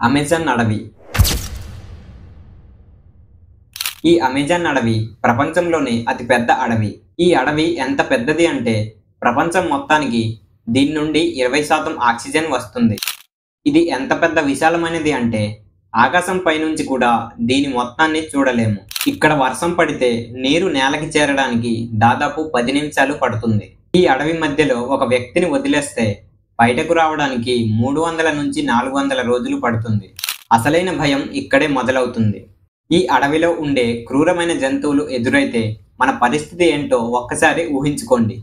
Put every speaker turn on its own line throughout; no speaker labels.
Amazon అడవి. ఈ Amazon అడవి ప్రపంచంలోనే అతిపెద్ద అడవి. ఈ అడవి ఎంత పెద్దది అంటే ప్రపంచం మొత్తానికి దీని నుండి 20% ఆక్సిజన్ వస్తుంది. ఇది ఎంత పెద్ద విశాలమైనది అంటే ఆకాశం పైనుంచి కూడా దీని మొత్తాన్ని చూడలేము. ఇక్కడ వర్షం పడితే నీరు నేలకి చేరడానికి దాదాపు 10 నిమిషాలు పడుతుంది. ఈ అడవి మధ్యలో ఒక వ్యక్తిని వదిలేస్తే బయటకు రావడానికి 300 నుంచి 400 రోజులు పడుతుంది. అసలైన భయం ఇక్కడే మొదలవుతుంది. ఈ అడవిలో ఉండే క్రూరమైన జంతువులు ఎదురైతే మన పరిస్థితి ఏంటో ఒక్కసారి ఊహించుకోండి.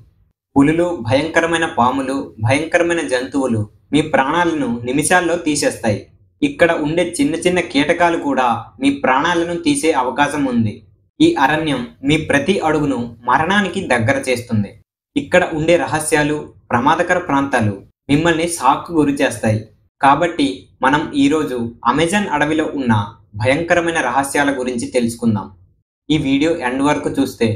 పులులు, భయంకరమైన పాములు, భయంకరమైన జంతువులు మీ ప్రాణాలను నిమిషాల్లో తీసేస్తాయి. ఇక్కడ ఉండే చిన్న చిన్న కీటకాలు కూడా మీ ప్రాణాలను తీసే అవకాశం ఉంది. ఈ అరణ్యం మీ ప్రతి అడుగును మరణానికి దగ్గర చేస్తుంది. ఇక్కడ ఉండే రహస్యాలు, ప్రమాదకర ప్రాంతాలు మిమ్మల్ని షాక్కు గురి చేస్తాయి. కాబట్టి మనం ఈరోజు అమెజాన్ అడవిలో ఉన్న భయంకరమైన రహస్యాల గురించి తెలుసుకుందాం. ఈ వీడియో ఎండ్ వరకు చూస్తే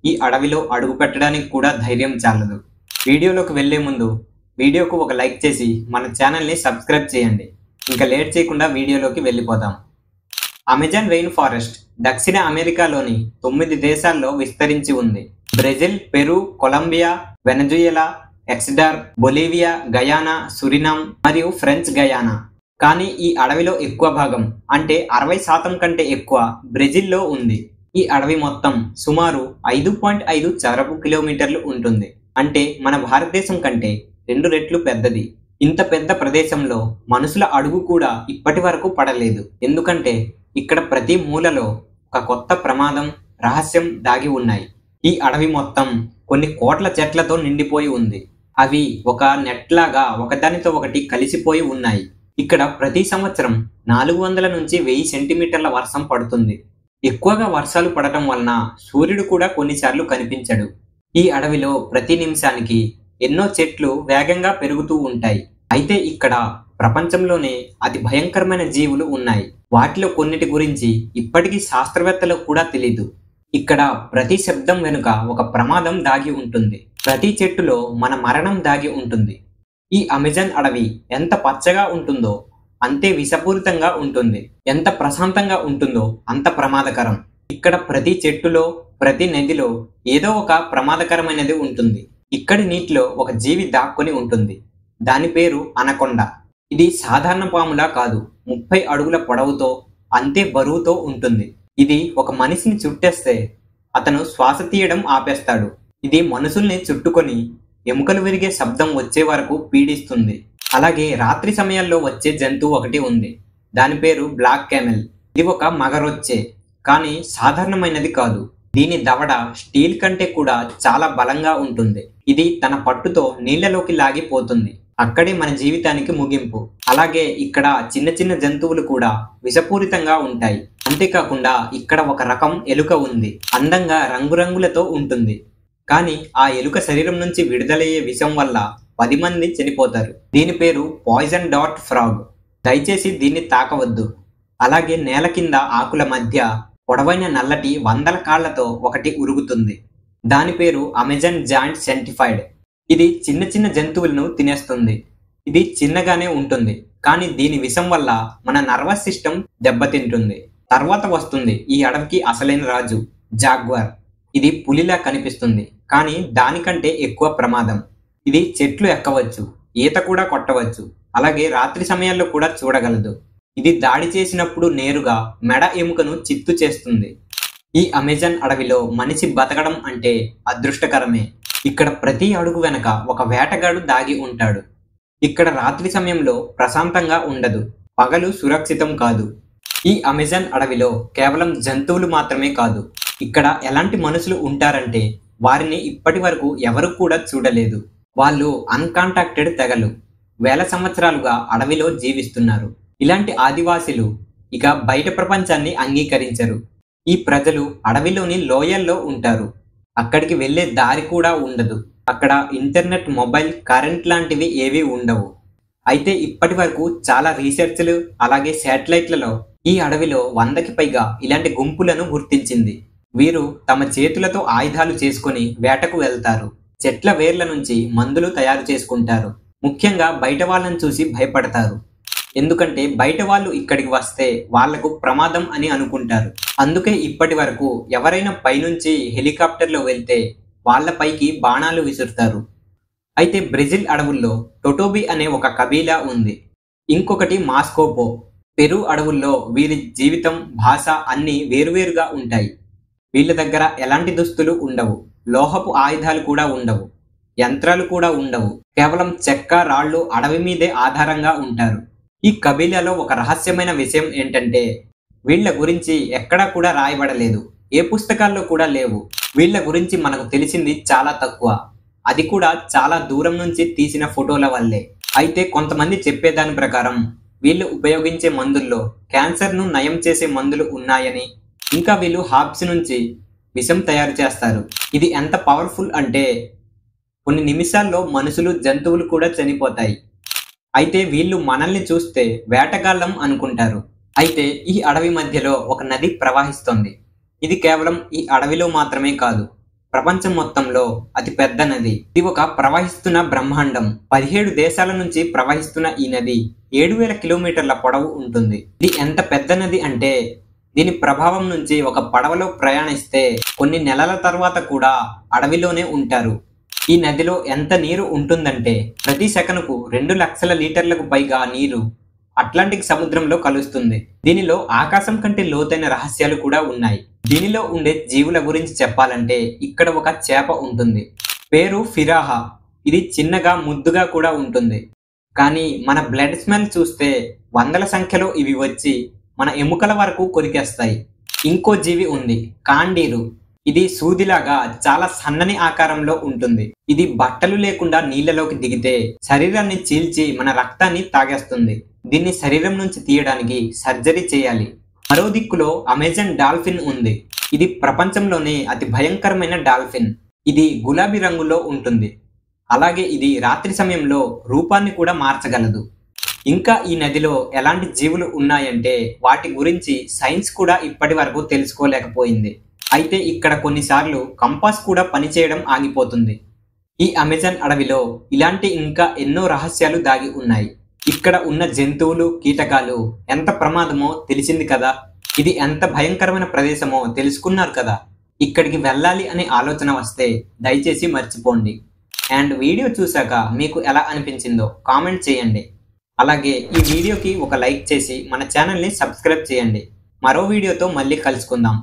ఈ అడవిలో అడుగు పెట్టడానికి కూడా ధైర్యం చాలదు. వీడియోలోకి వెళ్లే ముందు వీడియోకు ఒక లైక్ చేసి మన ఛానల్ని సబ్స్క్రైబ్ చేయండి. ఇంకా లేట్ చేయకుండా వీడియోలోకి వెళ్ళిపోదాం. అమెజాన్ రెయిన్ ఫారెస్ట్ దక్షిణ అమెరికాలోని 9 దేశాల్లో విస్తరించి ఉంది. Brazil, Peru, Colombia, Venezuela, Ecuador, Bolivia, Guyana, Suriname మరియు ఫ్రెంచ్ గయానా. కానీ ఈ అడవిలో ఎక్కువ భాగం అంటే 60% కంటే ఎక్కువ బ్రెజిల్లో ఉంది. ఈ అడవి మొత్తం సుమారు 5.5 చదరపు కిలోమీటర్లు ఉంటుంది. అంటే మన భారతదేశం కంటే 2 రెట్లు పెద్దది. ఇంత పెద్ద ప్రదేశంలో మనుషుల అడుగు కూడా ఇప్పటి వరకు పడలేదు. ఎందుకంటే ఇక్కడ ప్రతి మూలలో ఒక కొత్త ప్రమాదం, రహస్యం దాగి ఉన్నాయి. ఈ అడవి మొత్తం కొన్ని కోట్ల చెట్లతో నిండిపోయి ఉంది. అవి ఒక నెట్ లాగా ఒకదానితో ఒకటి కలిసిపోయి ఉన్నాయి. ఇక్కడ ప్రతి సంవత్సరం 400 నుంచి 1000 సెంటీమీటర్ల వర్షం పడుతుంది. ఎక్కువగా వర్షాలు పడటం వలన సూర్యుడు కూడా కొన్నిసార్లు కనిపించడు. ఈ అడవిలో ప్రతి నిమిషానికి ఎన్నో చెట్లు వేగంగా పెరుగుతూ ఉంటాయి. అయితే ఇక్కడ ప్రపంచంలోనే అతి భయంకరమైన జీవులు ఉన్నాయి. వాటిలో కొన్నిటి గురించి ఇప్పటికీ శాస్త్రవేత్తలకు కూడా తెలీదు. ఇక్కడ ప్రతి శబ్దం వెనుక ఒక ప్రమాదం దాగి ఉంటుంది. ప్రతి చెట్టులో మన మరణం దాగి ఉంటుంది. ఈ అమెజాన్ అడవి ఎంత పచ్చగా ఉంటుందో అంతే విషపూరితంగా ఉంటుంది. ఎంత ప్రశాంతంగా ఉంటుందో అంత ప్రమాదకరం. ఇక్కడ ప్రతి చెట్టులో, ప్రతి నదిలో ఏదో ఒక ప్రమాదకరమైనది ఉంటుంది. ఇక్కడి నీటిలో ఒక జీవి దాక్కుని ఉంటుంది. దాని పేరు అనకొండ. ఇది సాధారణ పాములా కాదు, 30 అడుగుల పొడవుతో అంతే బరువుతో ఉంటుంది. ఇది ఒక మనిషిని చుట్టేస్తే అతను శ్వాస తీయడం ఆపేస్తాడు. ఇది మనుషుల్ని చుట్టుకొని ఎముకలు విరిగే శబ్దం వచ్చే వరకు పీడిస్తుంది. అలాగే రాత్రి సమయాల్లో వచ్చే జంతువు ఒకటి ఉంది. దాని పేరు బ్లాక్ క్యామెల్. ఇది ఒక మగరొచ్చే, కానీ సాధారణమైనది కాదు. దీని దవడ స్టీల్ కంటే కూడా చాలా బలంగా ఉంటుంది. ఇది తన పట్టుతో నీళ్లలోకి లాగిపోతుంది. అక్కడే మన జీవితానికి ముగింపు. అలాగే ఇక్కడ చిన్న చిన్న జంతువులు కూడా విషపూరితంగా ఉంటాయి. అంతేకాకుండా ఇక్కడ ఒక రకం ఎలుక ఉంది. అందంగా రంగురంగులతో ఉంటుంది. కానీ ఆ ఎలుక శరీరం నుంచి విడుదలయ్యే విషం వల్ల 10 మంది చనిపోతారు. దీని పేరు పాయిజన్ డార్ట్ ఫ్రాగ్. దయచేసి దీన్ని తాకవద్దు. అలాగే నేల కింద ఆకుల మధ్య పొడవైన నల్లటి 100 కాళ్లతో ఒకటి ఉరుగుతుంది. దాని పేరు అమెజాన్ జాయింట్ సెంటిఫైడ్. ఇది చిన్న చిన్న జంతువులను తినేస్తుంది. ఇది చిన్నగానే ఉంటుంది, కానీ దీని విషం వల్ల మన నర్వస్ సిస్టమ్ దెబ్బతింటుంది. తర్వాత వస్తుంది ఈ అడవికి అసలైన రాజు, జాగ్వార్. ఇది పులిలా కనిపిస్తుంది, కానీ దానికంటే ఎక్కువ ప్రమాదం. ఇది చెట్లు ఎక్కవచ్చు, ఈత కూడా కొట్టవచ్చు, అలాగే రాత్రి సమయాల్లో కూడా చూడగలదు. ఇది దాడి చేసినప్పుడు నేరుగా మెడ ఎముకను చిత్తు చేస్తుంది. ఈ అమెజాన్ అడవిలో మనిషి బతకడం అంటే అదృష్టకరమే. ఇక్కడ ప్రతి అడుగు వెనక ఒక వేటగాడు దాగి ఉంటాడు. ఇక్కడ రాత్రి సమయంలో ప్రశాంతంగా ఉండదు, పగలు సురక్షితం కాదు. ఈ అమెజాన్ అడవిలో కేవలం జంతువులు మాత్రమే కాదు, ఇక్కడ ఎలాంటి మనుషులు ఉంటారంటే వారిని ఇప్పటి వరకు ఎవరు కూడా చూడలేదు. వాళ్ళు అన్కాంటాక్టెడ్ తెగలు. వేల సంవత్సరాలుగా అడవిలో జీవిస్తున్నారు. ఇలాంటి ఆదివాసీలు ఇక బయట ప్రపంచాన్ని అంగీకరించరు. ఈ ప్రజలు అడవిలోని లోయల్లో ఉంటారు. అక్కడికి వెళ్లే దారి కూడా ఉండదు. అక్కడ ఇంటర్నెట్, మొబైల్, కరెంట్ లాంటివి ఏవీ ఉండవు. అయితే ఇప్పటి వరకు చాలా రీసెర్చ్లు అలాగే శాటిలైట్లలో ఈ అడవిలో 100కి పైగా ఇలాంటి గుంపులను గుర్తించింది. వీరు తమ చేతులతో ఆయుధాలు చేసుకుని వేటకు వెళ్తారు. చెట్ల వేర్ల నుంచి మందులు తయారు చేసుకుంటారు. ముఖ్యంగా బయట వాళ్ళని చూసి భయపడతారు. ఎందుకంటే బయట వాళ్ళు ఇక్కడికి వస్తే వాళ్లకు ప్రమాదం అని అనుకుంటారు. అందుకే ఇప్పటి వరకు ఎవరైనా పైనుంచి హెలికాప్టర్లో వెళ్తే వాళ్లపైకి బాణాలు విసురుతారు. అయితే బ్రెజిల్ అడవుల్లో టొటోబి అనే ఒక కబీలా ఉంది. ఇంకొకటి మాస్కోపో. పెరు అడవుల్లో వీరి జీవితం, భాష అన్నీ వేరువేరుగా ఉంటాయి. వీళ్ళ దగ్గర ఎలాంటి దుస్తులు ఉండవు, లోహపు ఆయుధాలు కూడా ఉండవు, యంత్రాలు కూడా ఉండవు. కేవలం చెక్క, రాళ్ళు, అడవి మీదే ఆధారంగా ఉంటారు. ఈ కబీలాలో ఒక రహస్యమైన విషయం ఏంటంటే వీళ్ళ గురించి ఎక్కడా కూడా రాయబడలేదు, ఏ పుస్తకాల్లో కూడా లేవు. వీళ్ళ గురించి మనకు తెలిసింది చాలా తక్కువ, అది కూడా చాలా దూరం నుంచి తీసిన ఫోటోల వల్లే. అయితే కొంతమంది చెప్పేదాని ప్రకారం వీళ్ళు ఉపయోగించే మందుల్లో క్యాన్సర్ను నయం చేసే మందులు ఉన్నాయని, ఇంకా వీళ్ళు హార్బ్స్ నుంచి విషం తయారు చేస్తారు. ఇది ఎంత పవర్ఫుల్ అంటే కొన్ని నిమిషాల్లో మనుషులు, జంతువులు కూడా చనిపోతాయి. అయితే వీళ్ళు మనల్ని చూస్తే వేటగాళ్ళం అనుకుంటారు. అయితే ఈ అడవి మధ్యలో ఒక నది ప్రవహిస్తోంది. ఇది కేవలం ఈ అడవిలో మాత్రమే కాదు, ప్రపంచం మొత్తంలో అతి పెద్ద నది. ఇది ఒక ప్రవహిస్తున్న బ్రహ్మాండం. 17 దేశాల నుంచి ప్రవహిస్తున్న ఈ నది 7000 కిలోమీటర్ల పొడవు ఉంటుంది. ఇది ఎంత పెద్ద నది అంటే దీని ప్రభావం నుంచి ఒక పడవలో ప్రయాణిస్తే కొన్ని నెలల తర్వాత కూడా అడవిలోనే ఉంటారు. ఈ నదిలో ఎంత నీరు ఉంటుందంటే ప్రతి సెకనుకు 2 లక్షల లీటర్లకు పైగా నీరు అట్లాంటిక్ సముద్రంలో కలుస్తుంది. దీనిలో ఆకాశం కంటే లోతైన రహస్యాలు కూడా ఉన్నాయి. దీనిలో ఉండే జీవుల గురించి చెప్పాలంటే ఇక్కడ ఒక చేప ఉంటుంది, పేరు ఫిరాహా. ఇది చిన్నగా, ముద్దుగా కూడా ఉంటుంది. కానీ మన బ్లడ్ స్మెల్ చూస్తే వందల సంఖ్యలో ఇవి వచ్చి మన ఎముకల వరకు కొరికేస్తాయి. ఇంకో జీవి ఉంది, కాండీరు. ఇది సూదిలాగా చాలా సన్నని ఆకారంలో ఉంటుంది. ఇది బట్టలు లేకుండా నీళ్లలోకి దిగితే శరీరాన్ని చీల్చి మన రక్తాన్ని తాగేస్తుంది. దీన్ని శరీరం నుంచి తీయడానికి సర్జరీ చేయాలి. మరో దిక్కులో అమెజాన్ డాల్ఫిన్ ఉంది. ఇది ప్రపంచంలోనే అతి భయంకరమైన డాల్ఫిన్. ఇది గులాబీ రంగులో ఉంటుంది. అలాగే ఇది రాత్రి సమయంలో రూపాన్ని కూడా మార్చగలదు. ఇంకా ఈ నదిలో ఎలాంటి జీవులు ఉన్నాయంటే వాటి గురించి సైన్స్ కూడా ఇప్పటి వరకు తెలుసుకోలేకపోయింది. అయితే ఇక్కడ కొన్నిసార్లు కంపాస్ కూడా పనిచేయడం ఆగిపోతుంది. ఈ అమెజాన్ అడవిలో ఇలాంటి ఇంకా ఎన్నో రహస్యాలు దాగి ఉన్నాయి. ఇక్కడ ఉన్న జంతువులు, కీటకాలు ఎంత ప్రమాదమో తెలిసింది కదా. ఇది ఎంత భయంకరమైన ప్రదేశమో తెలుసుకున్నారు కదా. ఇక్కడికి వెళ్ళాలి అనే ఆలోచన వస్తే దయచేసి మర్చిపోండి. అండ్ వీడియో చూశాక మీకు ఎలా అనిపించిందో కామెంట్ చేయండి. అలాగే ఈ వీడియోకి ఒక లైక్ చేసి మన ఛానల్ని సబ్స్క్రైబ్ చేయండి. మరో వీడియోతో మళ్ళీ కలుసుకుందాం.